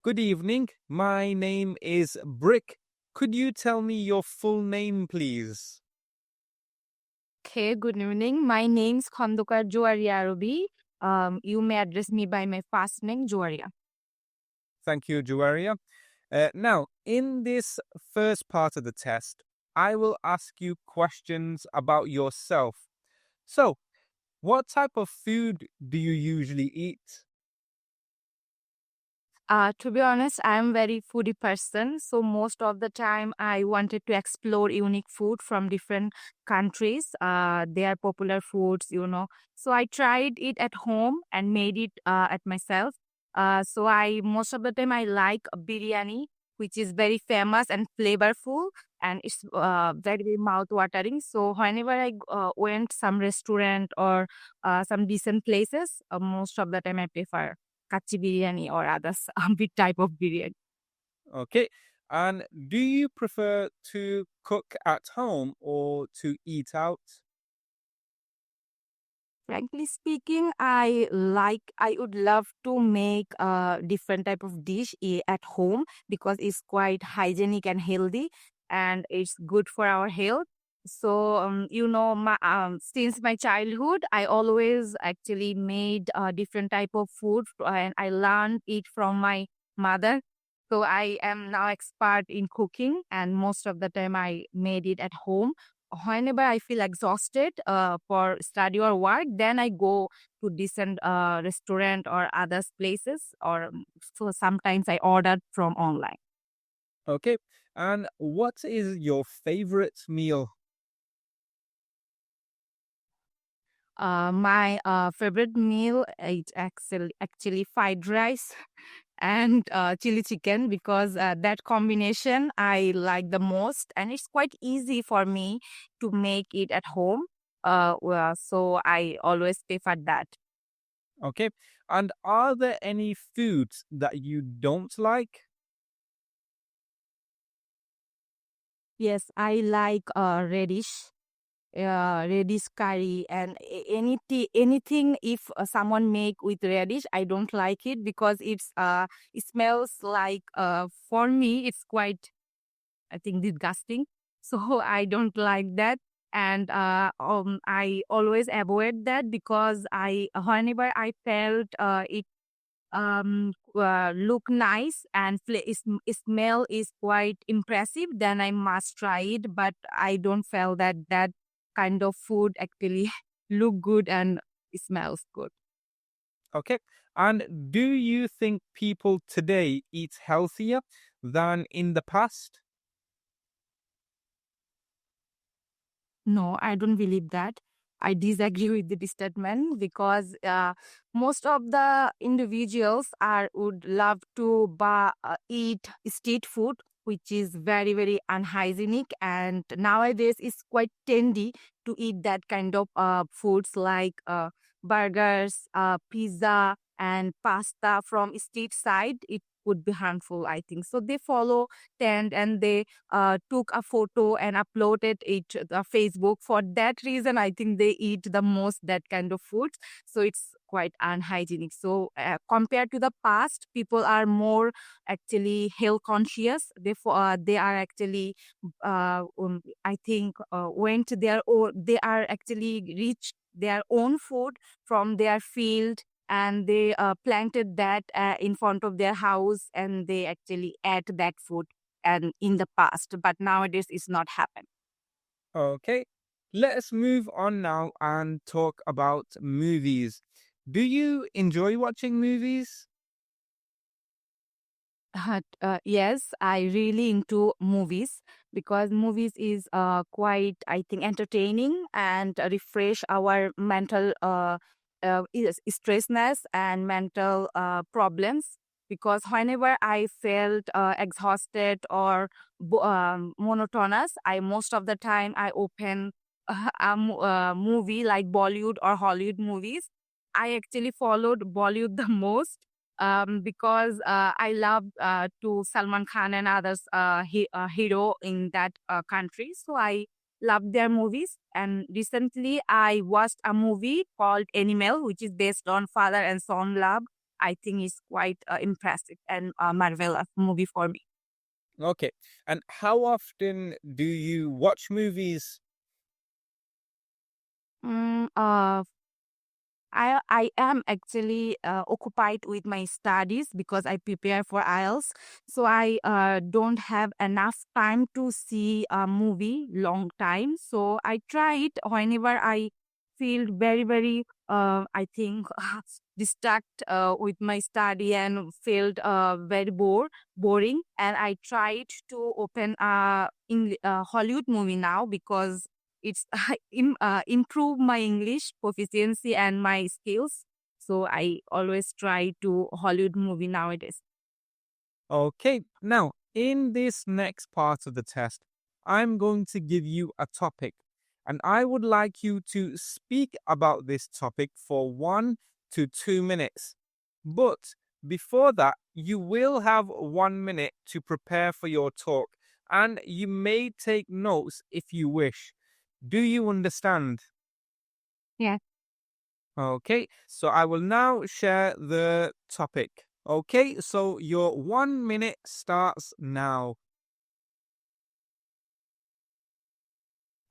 Good evening. My name is Brick. Could you tell me your full name, please? Okay, good evening. My name's Khandokar Joaria Ruby. You may address me by my first name, Joaria. Thank you, Juwaria. Now, in this first part of the test, I will ask you questions about yourself. So, what type of food do you usually eat? To be honest, I'm very foodie person. So most of the time, I wanted to explore unique food from different countries. Their popular foods. So I tried it at home and made it at myself. So I most of the time I like biryani, which is very famous and flavorful, and it's very mouth watering. So whenever I went some restaurant or some decent places, most of the time I prefer kachi biryani or others big type of biryani. Okay. And do you prefer to cook at home or to eat out? Frankly speaking, I would love to make a different type of dish at home because it's quite hygienic and healthy and it's good for our health. So, since my childhood, I always actually made a different type of food and I learned it from my mother. So I am now expert in cooking and most of the time I made it at home. Whenever I feel exhausted for study or work, then I go to decent restaurant or other places, or so sometimes I order from online. Okay. And what is your favorite meal? My favorite meal is actually fried rice and chili chicken because that combination I like the most, and it's quite easy for me to make it at home. So I always prefer that. Okay. And are there any foods that you don't like? Yes, I like radish curry and anything if someone make with radish, I don't like it because it smells like for me it's quite, I think, disgusting. So I don't like that. And I always avoid that because I whenever I felt it look nice and smell is quite impressive, then I must try it. But I don't feel that that kind of food actually look good and smells good. Okay. And do you think people today eat healthier than in the past? No, I don't believe that. I disagree with the statement because most of the individuals are would love to eat street food, which is very very unhygienic, and nowadays it's quite trendy to eat that kind of foods like burgers, pizza, and pasta from street side. It would be harmful, I think. So they follow trend and they took a photo and uploaded it to the Facebook. For that reason, I think they eat the most that kind of food. So it's quite unhygienic. So compared to the past, people are more actually health conscious. They are actually, I think, went their own. They are actually reached their own food from their field and they planted that in front of their house and they actually ate that food and in the past, but nowadays it's not happen. Okay. Let us move on now and talk about movies. Do you enjoy watching movies? Yes, I really into movies because movies is quite, I think, entertaining and refresh our mental stressness and mental problems. Because whenever I felt exhausted or monotonous, I most of the time I open a movie like Bollywood or Hollywood movies. I actually followed Bollywood the most because I love to Salman Khan and others hero in that country. So I love their movies. And recently I watched a movie called Animal, which is based on father and son love. I think is quite impressive and marvelous movie for me. Okay. And how often do you watch movies? Mm, I am actually occupied with my studies because I prepare for IELTS. So I don't have enough time to see a movie long time. So I try it whenever I feel very I think distract with my study and felt very boring. And I tried to open a Hollywood movie now because it's improve my English proficiency and my skills. So I always try to Hollywood movie nowadays. Okay. Now, in this next part of the test, I'm going to give you a topic, and I would like you to speak about this topic for 1 to 2 minutes. But before that, you will have 1 minute to prepare for your talk, and you may take notes if you wish. Do you understand? Yeah. Okay, so I will now share the topic. Okay, so your 1 minute starts now.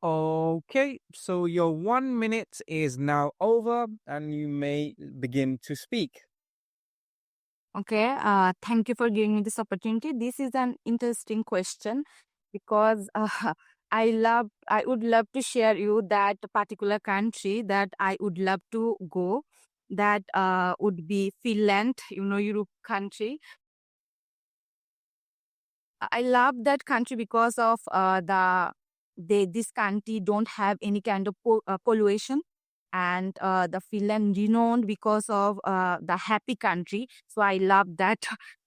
Okay, so your 1 minute is now over and you may begin to speak. Okay. Thank you for giving me this opportunity. This is an interesting question because I would love to share you that particular country that I would love to go. That would be Finland, Europe country. I love that country because of this country don't have any kind of pollution, and the Finland renowned because of the happy country. So I love that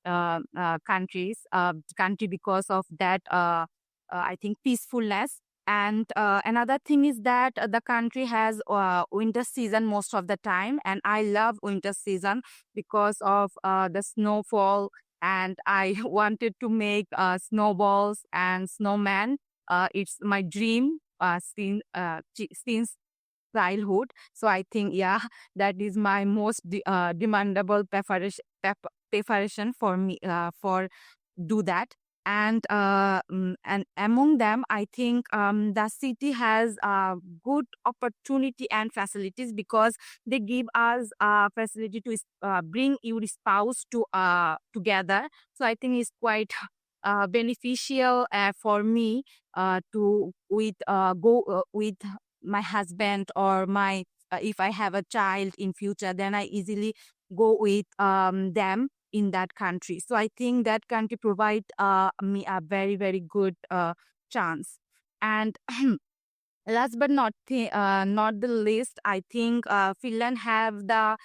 country because of that. I think peacefulness. And another thing is that the country has winter season most of the time, and I love winter season because of the snowfall, and I wanted to make snowballs and snowman. It's my dream since childhood. So I think, yeah, that is my most demandable preparation for me for do that. And among them, I think the city has good opportunity and facilities because they give us facility to bring your spouse to together. So I think it's quite beneficial for me to with go with my husband or my if I have a child in future, then I easily go with them in that country. So I think that country provide me a very good chance. And last but not the least, I think Finland have the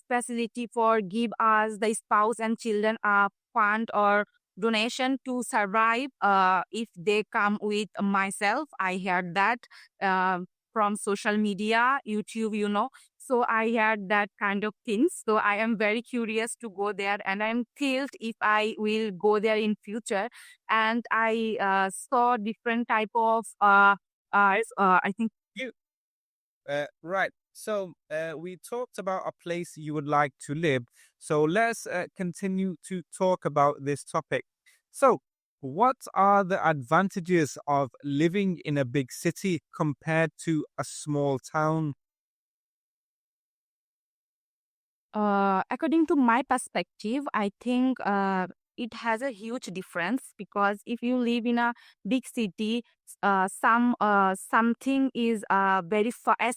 facility for give us the spouse and children a fund or donation to survive if they come with myself. I heard that from social media, YouTube, So I heard that kind of things. So I am very curious to go there, and I'm thrilled if I will go there in future. And I saw different type of I think. You right. So we talked about a place you would like to live. So let's continue to talk about this topic. So, what are the advantages of living in a big city compared to a small town? According to my perspective, I think it has a huge difference because if you live in a big city, something is very far as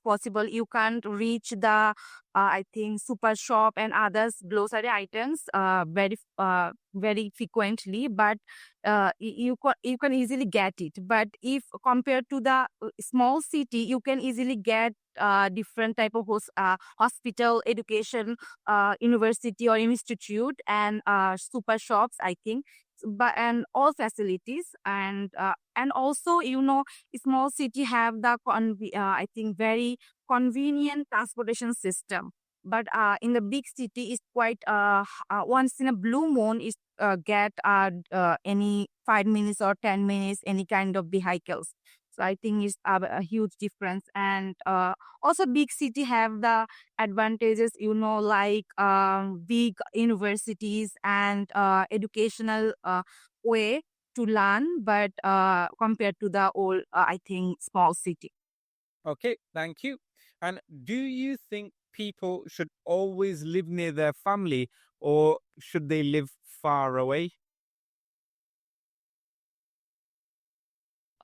possible. You can't reach the I think super shop and others grocery items very frequently, but you can easily get it. But if compared to the small city, you can easily get different type of hospital, education, university or institute, and super shops, I think, but and all facilities, and also small city have the I think very convenient transportation system. But in the big city, is quite once in a blue moon is get any 5 minutes or 10 minutes any kind of vehicles. So I think it's a huge difference. And also big city have the advantages, like big universities and educational way to learn, but compared to the old, I think, small city. Okay, thank you. And do you think people should always live near their family or should they live far away?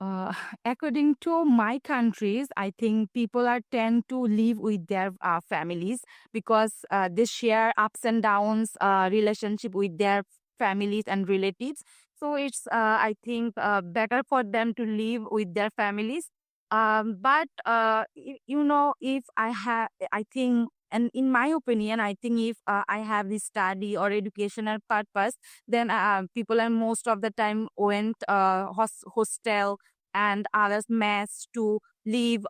Uh, According to my countries, I think people are tend to live with their families because they share ups and downs, relationship with their families and relatives. So it's I think better for them to live with their families. But if I think, and in my opinion, I think if I have this study or educational purpose, then people are most of the time went hostel and others mess to live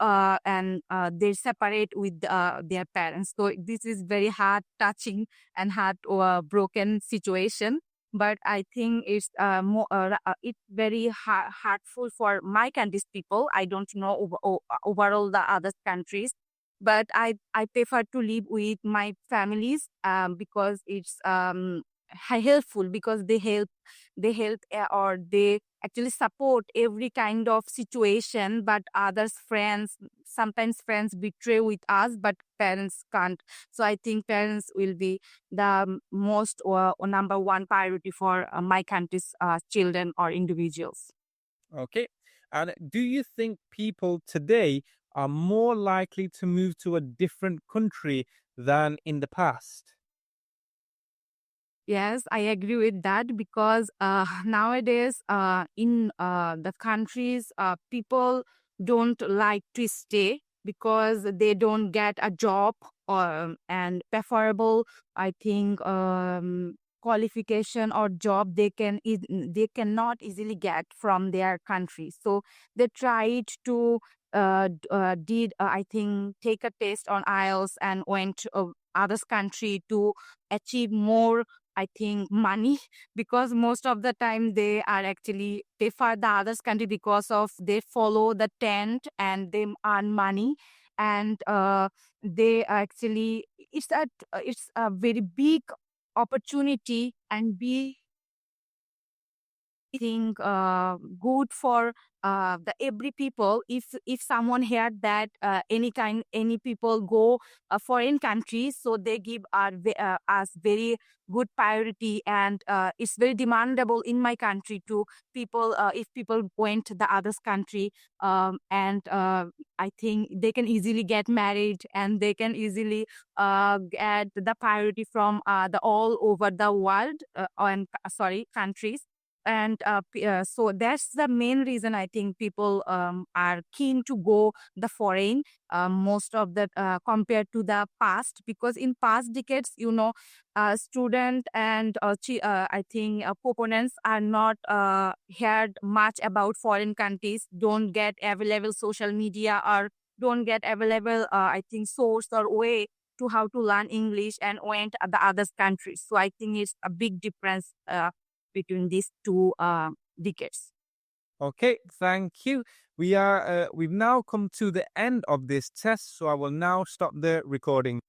and they separate with their parents. So this is very heart touching and heart broken situation. But I think it's it's very hurtful for my country's people. I don't know overall the other countries, but I prefer to live with my families because it's helpful because they help or they actually support every kind of situation. But others friends, sometimes friends betray with us, but parents can't. So I think parents will be the most or number one priority for my country's children or individuals. Okay. And do you think people today are more likely to move to a different country than in the past? Yes, I agree with that because nowadays in the countries, people don't like to stay because they don't get a job or and preferable, I think, qualification or job they cannot easily get from their country. So they tried to did I think take a test on IELTS and went to others country to achieve more, I think, money, because most of the time they are actually prefer the others country because of they follow the tent and they earn money. And they actually it's a very big opportunity and be think good for the every people. If someone heard that any people go foreign countries, so they give us very good priority. And it's very demandable in my country to people. If people went to the others country, and I think they can easily get married and they can easily get the priority from the all over the world and sorry countries. And so that's the main reason I think people are keen to go the foreign, most of the compared to the past, because in past decades, student and I think proponents are not heard much about foreign countries, don't get available social media or don't get available I think source or way to how to learn English and went at the other countries. So I think it's a big difference between these two decades. Okay, thank you. We've now come to the end of this test, so I will now stop the recording.